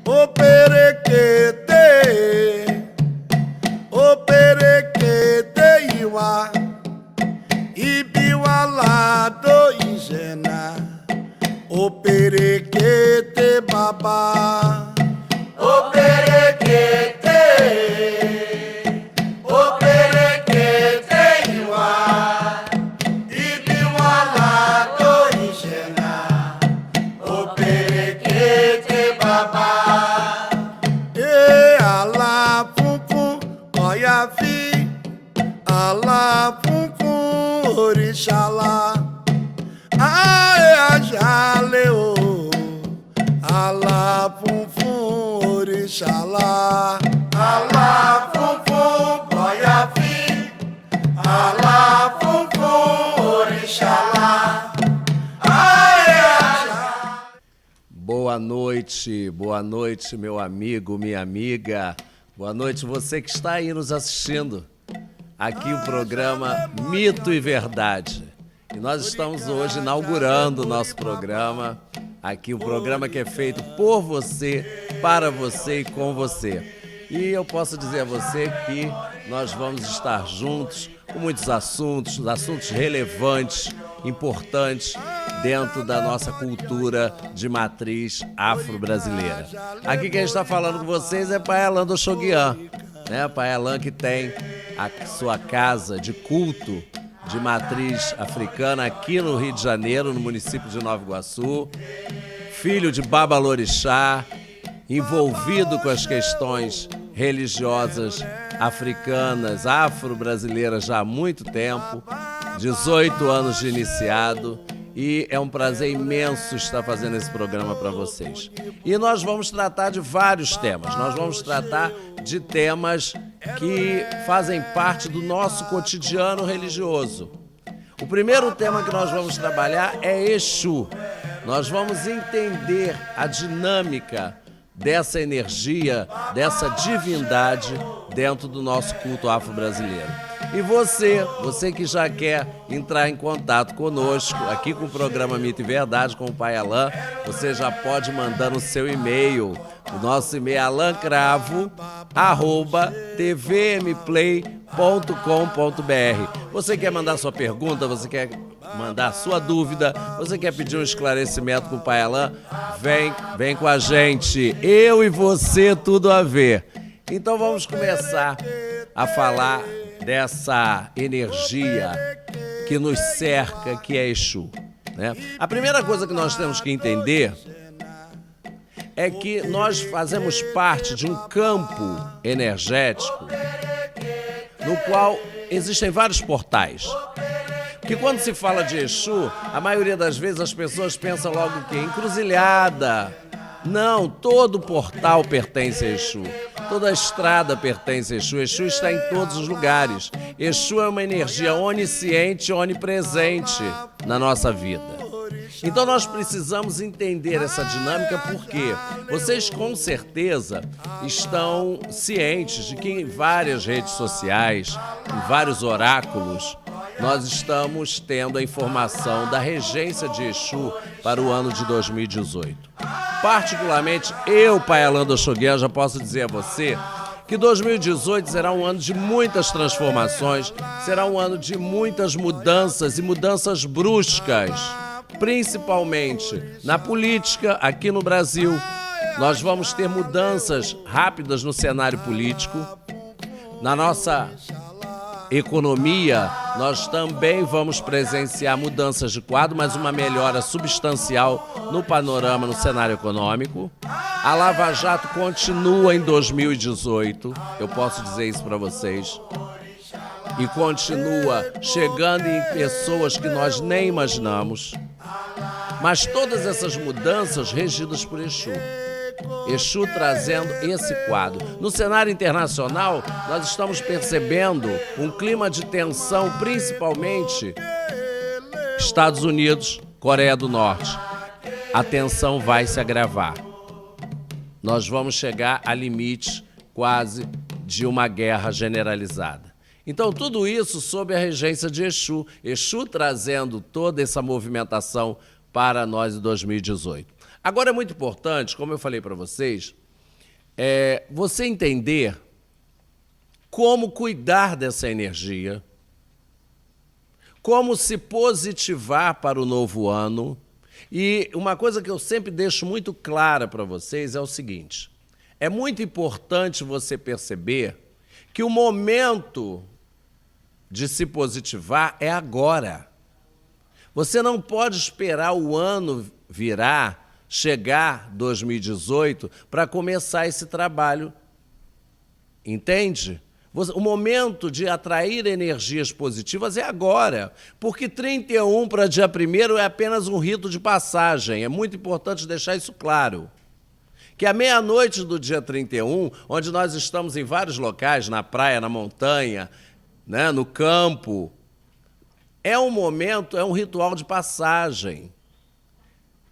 O perequete, o perequete iwa, ibiwa lado injena, o perequete baba. O perequete, o perequete iwa, ibiwa lado injena, o perequete baba. Ala pum pum, olha vi, ala pum pum, orixalá. Ae ajaleo, ala pum pum, orixalá. Ala pum pum, olha vi, ala pum pum, orixalá. Ae ajaleo. Boa noite, meu amigo, minha amiga. Boa noite, você que está aí nos assistindo. Aqui o programa Mito e Verdade. E nós estamos hoje inaugurando o nosso programa. Aqui o programa que é feito por você, para você e com você. E eu posso dizer a você que nós vamos estar juntos com muitos assuntos relevantes, importantes, dentro da nossa cultura de matriz afro-brasileira. Aqui quem está falando com vocês é Pai Alain do Oxoguian, né? Pai Alain que tem a sua casa de culto de matriz africana aqui no Rio de Janeiro, no município de Nova Iguaçu, filho de Babalorixá, envolvido com as questões religiosas africanas, afro-brasileiras já há muito tempo, 18 anos de iniciado, e é um prazer imenso estar fazendo esse programa para vocês. E nós vamos tratar de vários temas, nós vamos tratar de temas que fazem parte do nosso cotidiano religioso. O primeiro tema que nós vamos trabalhar é Exu. Nós vamos entender a dinâmica dessa energia, dessa divindade dentro do nosso culto afro-brasileiro. E você que já quer entrar em contato conosco, aqui com o programa Mito e Verdade, com o Pai Alain, você já pode mandar no seu e-mail. O nosso e-mail é alancravo@tvmplay.com.br. Você quer mandar sua pergunta, você quer mandar sua dúvida, você quer pedir um esclarecimento com o Pai Alain, vem com a gente. Eu e você, tudo a ver. Então vamos começar a falar dessa energia que nos cerca, que é Exu, né? A primeira coisa que nós temos que entender é que nós fazemos parte de um campo energético no qual existem vários portais. Que quando se fala de Exu, a maioria das vezes as pessoas pensam logo que encruzilhada. Não, todo portal pertence a Exu. Toda a estrada pertence a Exu. Exu está em todos os lugares. Exu é uma energia onisciente, onipresente na nossa vida. Então nós precisamos entender essa dinâmica porque vocês com certeza estão cientes de que em várias redes sociais, em vários oráculos, nós estamos tendo a informação da regência de Exu para o ano de 2018. Particularmente, eu, Pai Alain do Oxoguian, já posso dizer a você que 2018 será um ano de muitas transformações, será um ano de muitas mudanças e mudanças bruscas, principalmente na política aqui no Brasil. Nós vamos ter mudanças rápidas no cenário político, na nossa economia, nós também vamos presenciar mudanças de quadro, mas uma melhora substancial no panorama, no cenário econômico. A Lava Jato continua em 2018, eu posso dizer isso para vocês, e continua chegando em pessoas que nós nem imaginamos. Mas todas essas mudanças regidas por Exu. Exu trazendo esse quadro. No cenário internacional, nós estamos percebendo um clima de tensão, principalmente Estados Unidos, Coreia do Norte. A tensão vai se agravar. Nós vamos chegar a limites quase de uma guerra generalizada. Então, tudo isso sob a regência de Exu. Exu trazendo toda essa movimentação para nós em 2018. Agora é muito importante, como eu falei para vocês, você entender como cuidar dessa energia, como se positivar para o novo ano. E uma coisa que eu sempre deixo muito clara para vocês é o seguinte: é muito importante você perceber que o momento de se positivar é agora. Você não pode esperar o ano virar, chegar 2018, para começar esse trabalho. Entende? O momento de atrair energias positivas é agora, porque 31 para dia 1º é apenas um rito de passagem. É muito importante deixar isso claro. Que à meia-noite do dia 31, onde nós estamos em vários locais, na praia, na montanha, né, no campo, é um momento, é um ritual de passagem.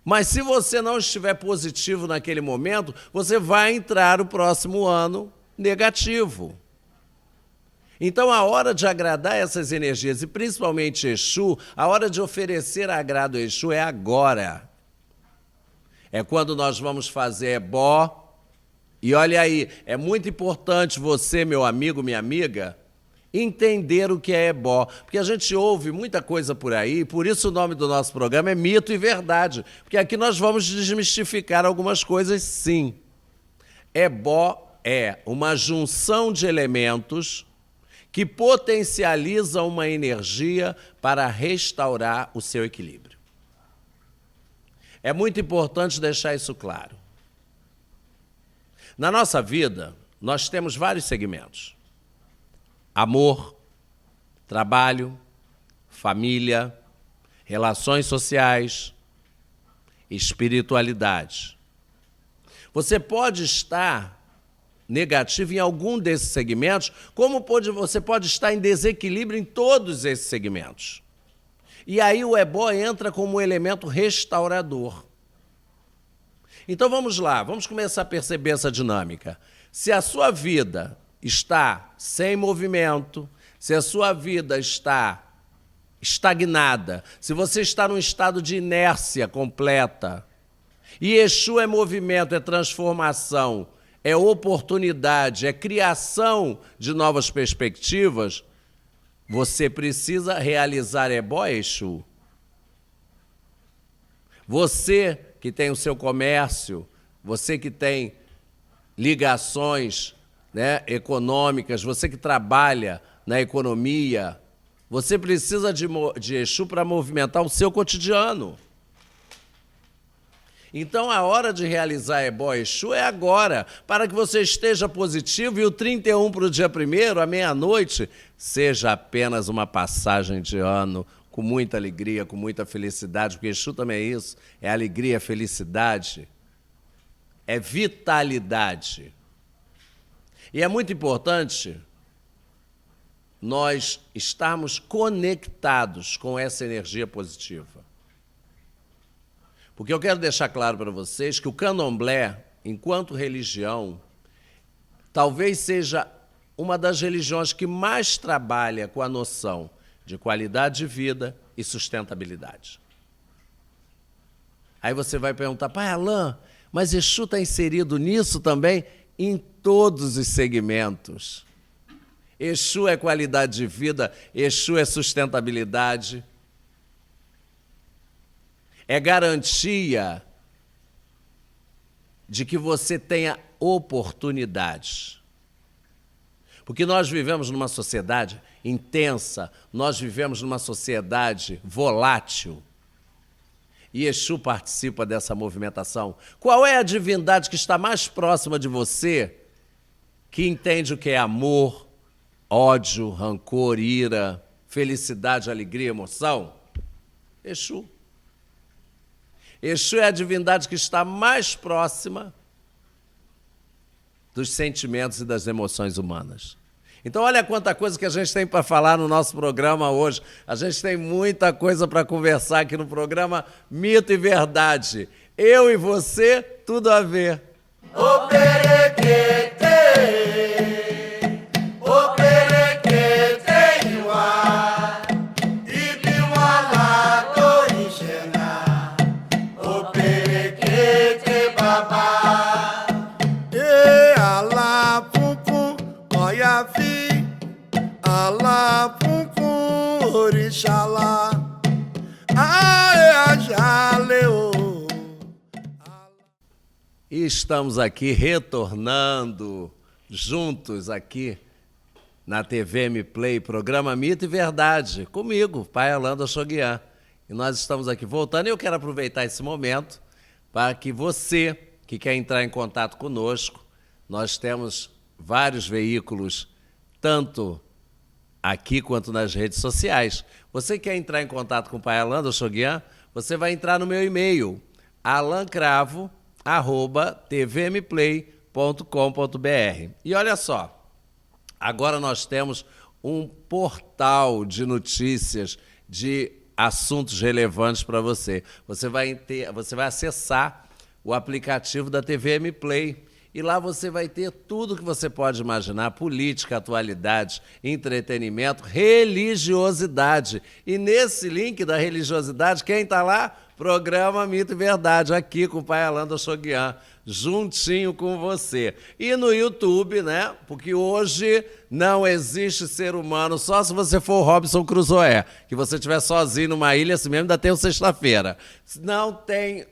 Mas se você não estiver positivo naquele momento, você vai entrar o próximo ano negativo. Então, a hora de agradar essas energias, e principalmente Exu, a hora de oferecer agrado a Exu é agora. É quando nós vamos fazer ebó. E olha aí, é muito importante você, meu amigo, minha amiga, entender o que é ebó. Porque a gente ouve muita coisa por aí, por isso o nome do nosso programa é Mito e Verdade. Porque aqui nós vamos desmistificar algumas coisas, sim. Ebó é uma junção de elementos que potencializa uma energia para restaurar o seu equilíbrio. É muito importante deixar isso claro. Na nossa vida, nós temos vários segmentos: amor, trabalho, família, relações sociais, espiritualidade. Você pode estar negativo em algum desses segmentos, como você pode estar em desequilíbrio em todos esses segmentos. E aí o ebó entra como um elemento restaurador. Então vamos lá, vamos começar a perceber essa dinâmica. Se a sua vida está sem movimento, se a sua vida está estagnada, se você está num estado de inércia completa, e Exu é movimento, é transformação, é oportunidade, é criação de novas perspectivas, você precisa realizar ebó, Exu. Você que tem o seu comércio, você que tem ligações, né, econômicas, você que trabalha na economia, você precisa de Exu para movimentar o seu cotidiano. Então, a hora de realizar ebó Exu é agora, para que você esteja positivo e o 31 para o dia 1º, à meia-noite, seja apenas uma passagem de ano, com muita alegria, com muita felicidade, porque Exu também é isso, é alegria, felicidade, é vitalidade. E é muito importante nós estarmos conectados com essa energia positiva. Porque eu quero deixar claro para vocês que o candomblé, enquanto religião, talvez seja uma das religiões que mais trabalha com a noção de qualidade de vida e sustentabilidade. Aí você vai perguntar: pai Alain, mas Exu está inserido nisso também? Em todos os segmentos. Exu é qualidade de vida, Exu é sustentabilidade. É garantia de que você tenha oportunidades. Porque nós vivemos numa sociedade intensa, nós vivemos numa sociedade volátil. E Exu participa dessa movimentação. Qual é a divindade que está mais próxima de você, que entende o que é amor, ódio, rancor, ira, felicidade, alegria, emoção? Exu. Exu é a divindade que está mais próxima dos sentimentos e das emoções humanas. Então, olha quanta coisa que a gente tem para falar no nosso programa hoje. A gente tem muita coisa para conversar aqui no programa Mito e Verdade. Eu e você, tudo a ver. Alá, fum, fum, orixalá. Aê, ajaleu. E estamos aqui retornando juntos aqui na TV M Play, programa Mito e Verdade, comigo, pai Orlando Oxoguian. E nós estamos aqui voltando e eu quero aproveitar esse momento para que você que quer entrar em contato conosco, nós temos vários veículos, tanto aqui quanto nas redes sociais. Você quer entrar em contato com o pai Orlando Oxoguian, você vai entrar no meu e-mail, alancravo@tvmplay.com.br. E olha só, agora nós temos um portal de notícias, de assuntos relevantes para você. Você vai acessar o aplicativo da TV M Play e lá você vai ter tudo que você pode imaginar: política, atualidades, entretenimento, religiosidade. E nesse link da religiosidade, quem está lá? Programa Mito e Verdade, aqui com o pai Orlando Oxoguian, juntinho com você. E no YouTube, né? Porque hoje não existe ser humano, só se você for o Robinson Crusoe, que você estiver sozinho numa ilha, assim mesmo, ainda tem o sexta-feira. Não tem...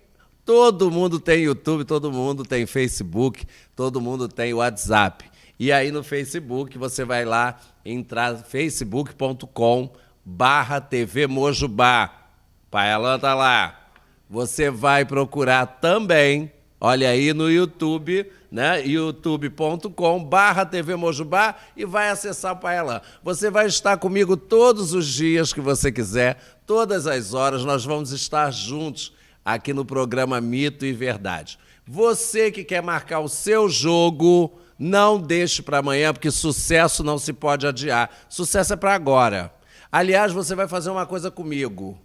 Todo mundo tem YouTube, todo mundo tem Facebook, todo mundo tem WhatsApp. E aí no Facebook você vai lá, entrar facebook.com/TV Mojubá. Pai Alan tá lá. Você vai procurar também, olha aí no YouTube, né? youtube.com/TV Mojubá e vai acessar o Pai Alan. Você vai estar comigo todos os dias que você quiser, todas as horas, nós vamos estar juntos aqui no programa Mito e Verdade. Você que quer marcar o seu jogo, não deixe para amanhã, porque sucesso não se pode adiar. Sucesso é para agora. Aliás, você vai fazer uma coisa comigo.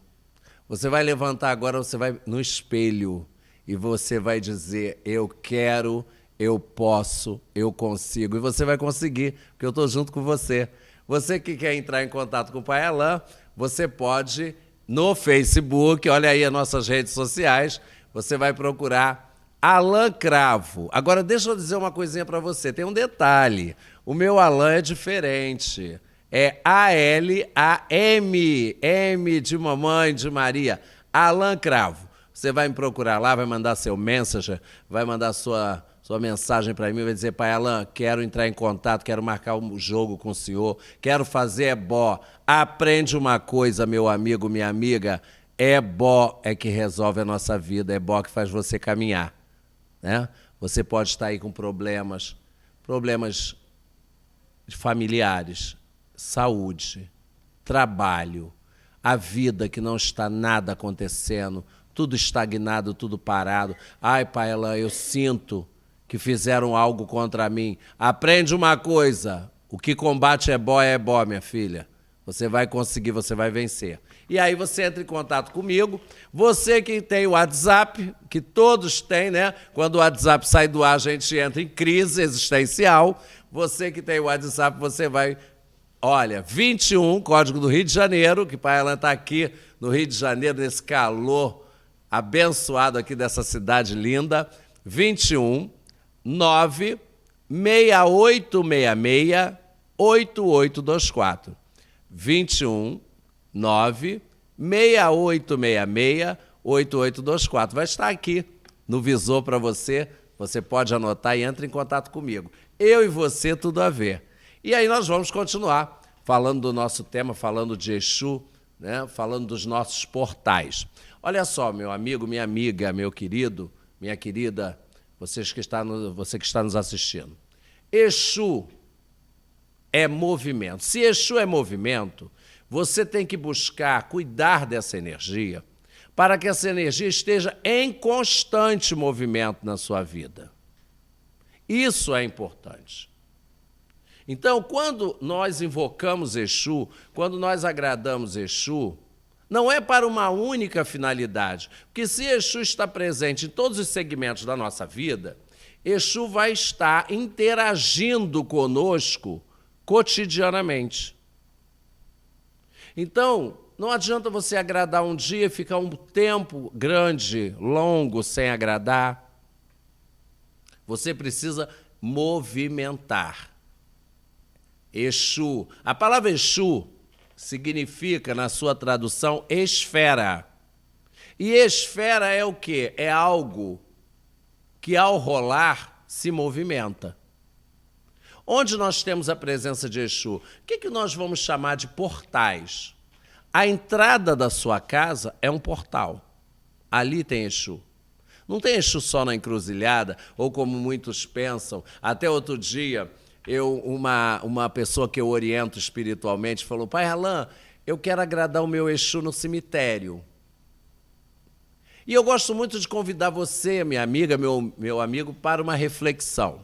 Você vai levantar agora, você vai no espelho e você vai dizer: eu quero, eu posso, eu consigo. E você vai conseguir, porque eu estou junto com você. Você que quer entrar em contato com o Pai Alan, você pode... No Facebook, olha aí as nossas redes sociais, você vai procurar Alan Cravo. Agora, deixa eu dizer uma coisinha para você, tem um detalhe. O meu Alan é diferente. É A-L-A-M, M de mamãe, de Maria. Alan Cravo. Você vai me procurar lá, vai mandar seu messenger, vai mandar sua mensagem para mim, vai dizer: pai Alan, quero entrar em contato, quero marcar um jogo com o senhor, quero fazer ebó. Aprende uma coisa, meu amigo, minha amiga, ebó é que resolve a nossa vida, ebó que faz você caminhar, né? Você pode estar aí com problemas familiares, saúde, trabalho, a vida que não está nada acontecendo, tudo estagnado, tudo parado. Ai, pai Alan, eu sinto que fizeram algo contra mim. Aprende uma coisa: o que combate é ebó, minha filha. Você vai conseguir, você vai vencer. E aí você entra em contato comigo. Você que tem o WhatsApp, que todos têm, né? Quando o WhatsApp sai do ar, a gente entra em crise existencial. Você que tem o WhatsApp, você vai... Olha, 21, código do Rio de Janeiro, que o pai Alan está aqui no Rio de Janeiro, nesse calor abençoado aqui dessa cidade linda. 21 96866 8824. 21 96866 8824. Vai estar aqui no visor para você. Você pode anotar e entra em contato comigo. Eu e você, tudo a ver. E aí nós vamos continuar falando do nosso tema, falando de Exu, né? Falando dos nossos portais. Olha só, meu amigo, minha amiga, meu querido, minha querida, você que está nos assistindo. Exu é movimento. Se Exu é movimento, você tem que buscar cuidar dessa energia para que essa energia esteja em constante movimento na sua vida. Isso é importante. Então, quando nós invocamos Exu, quando nós agradamos Exu, não é para uma única finalidade, porque se Exu está presente em todos os segmentos da nossa vida, Exu vai estar interagindo conosco cotidianamente. Então, não adianta você agradar um dia e ficar um tempo grande, longo, sem agradar. Você precisa movimentar. Exu. A palavra Exu significa, na sua tradução, esfera. E esfera é o quê? É algo que, ao rolar, se movimenta. Onde nós temos a presença de Exu? O que nós vamos chamar de portais? A entrada da sua casa é um portal. Ali tem Exu. Não tem Exu só na encruzilhada, ou como muitos pensam. Até outro dia, uma pessoa que eu oriento espiritualmente falou: Pai Alain, eu quero agradar o meu Exu no cemitério. E eu gosto muito de convidar você, minha amiga, meu amigo, para uma reflexão.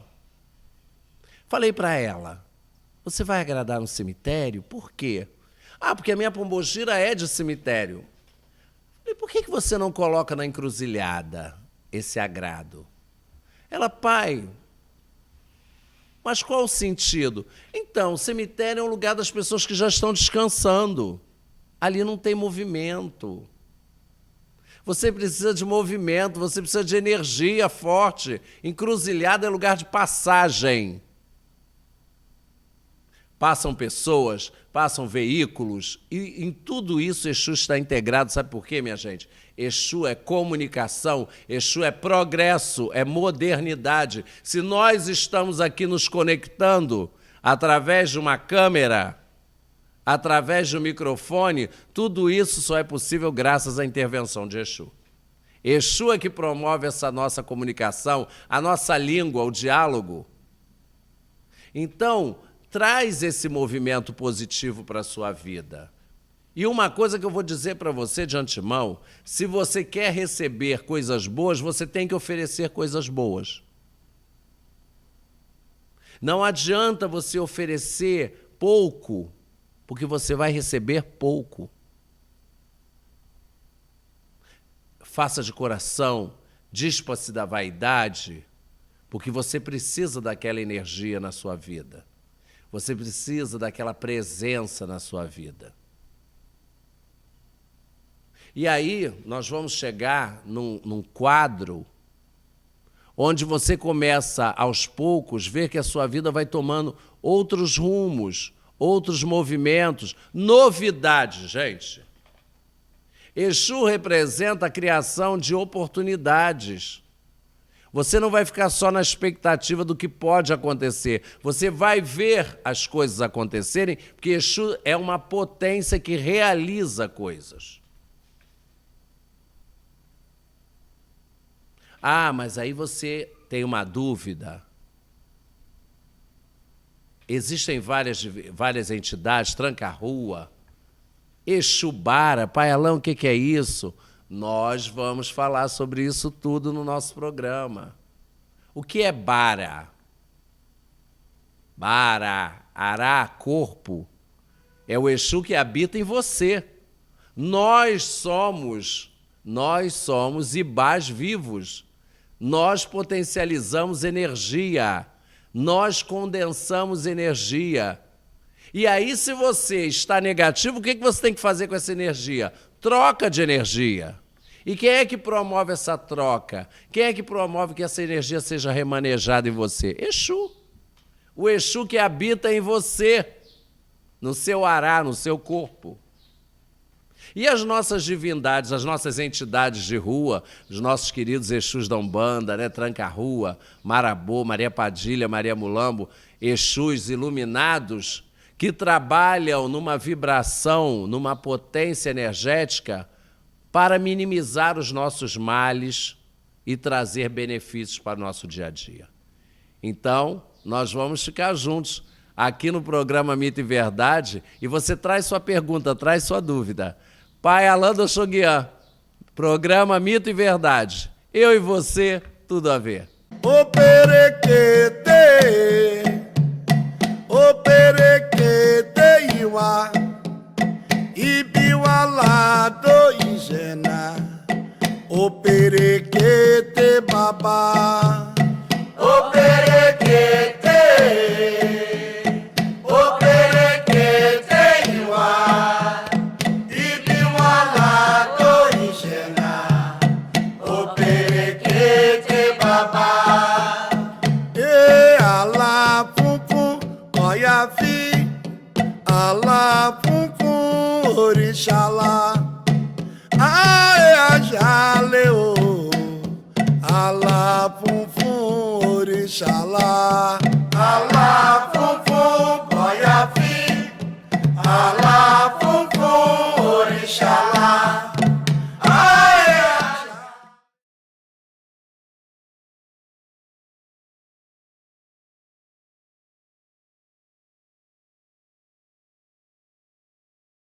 Falei para ela: você vai agradar no cemitério? Por quê? Ah, porque a minha pombogira é de cemitério. Falei: por que você não coloca na encruzilhada esse agrado? Ela: pai, mas qual o sentido? Então, o cemitério é um lugar das pessoas que já estão descansando. Ali não tem movimento. Você precisa de movimento, você precisa de energia forte. Encruzilhada é lugar de passagem. Passam pessoas, passam veículos, e em tudo isso Exu está integrado. Sabe por quê, minha gente? Exu é comunicação, Exu é progresso, é modernidade. Se nós estamos aqui nos conectando através de uma câmera, através de um microfone, tudo isso só é possível graças à intervenção de Exu. Exu é que promove essa nossa comunicação, a nossa língua, o diálogo. Então, traz esse movimento positivo para a sua vida. E uma coisa que eu vou dizer para você de antemão: se você quer receber coisas boas, você tem que oferecer coisas boas. Não adianta você oferecer pouco, porque você vai receber pouco. Faça de coração, dispa-se da vaidade, porque você precisa daquela energia na sua vida. Você precisa daquela presença na sua vida. E aí nós vamos chegar num quadro onde você começa, aos poucos, ver que a sua vida vai tomando outros rumos, outros movimentos, novidades, gente. Exu representa a criação de oportunidades. Você não vai ficar só na expectativa do que pode acontecer. Você vai ver as coisas acontecerem, porque Exu é uma potência que realiza coisas. Ah, mas aí você tem uma dúvida. Existem várias entidades, Tranca-Rua, Exubara, Pai Alain, o que é isso? Nós vamos falar sobre isso tudo no nosso programa. O que é Bara? Bara, Ará, corpo, é o Exu que habita em você. Nós somos Ibás vivos. Nós potencializamos energia. Nós condensamos energia. E aí, se você está negativo, o que você tem que fazer com essa energia? Troca de energia. E quem é que promove essa troca? Quem é que promove que essa energia seja remanejada em você? Exu. O Exu que habita em você, no seu ará, no seu corpo. E as nossas divindades, as nossas entidades de rua, os nossos queridos Exus da Umbanda, né? Tranca-Rua, Marabô, Maria Padilha, Maria Mulambo, Exus iluminados, que trabalham numa vibração, numa potência energética para minimizar os nossos males e trazer benefícios para o nosso dia a dia. Então, nós vamos ficar juntos aqui no programa Mito e Verdade, e você traz sua pergunta, traz sua dúvida. Pai Alain do Choguian, programa Mito e Verdade. Eu e você, tudo a ver. O perequete, iwa, ibiwa lá do Igena, o perequete babá, o perequete, iwa, ibiwa lá do Igena, o perequete babá. Alá, pum, pum, orixalá. Aê, ajaleu. Alá, pum, pum, orixalá.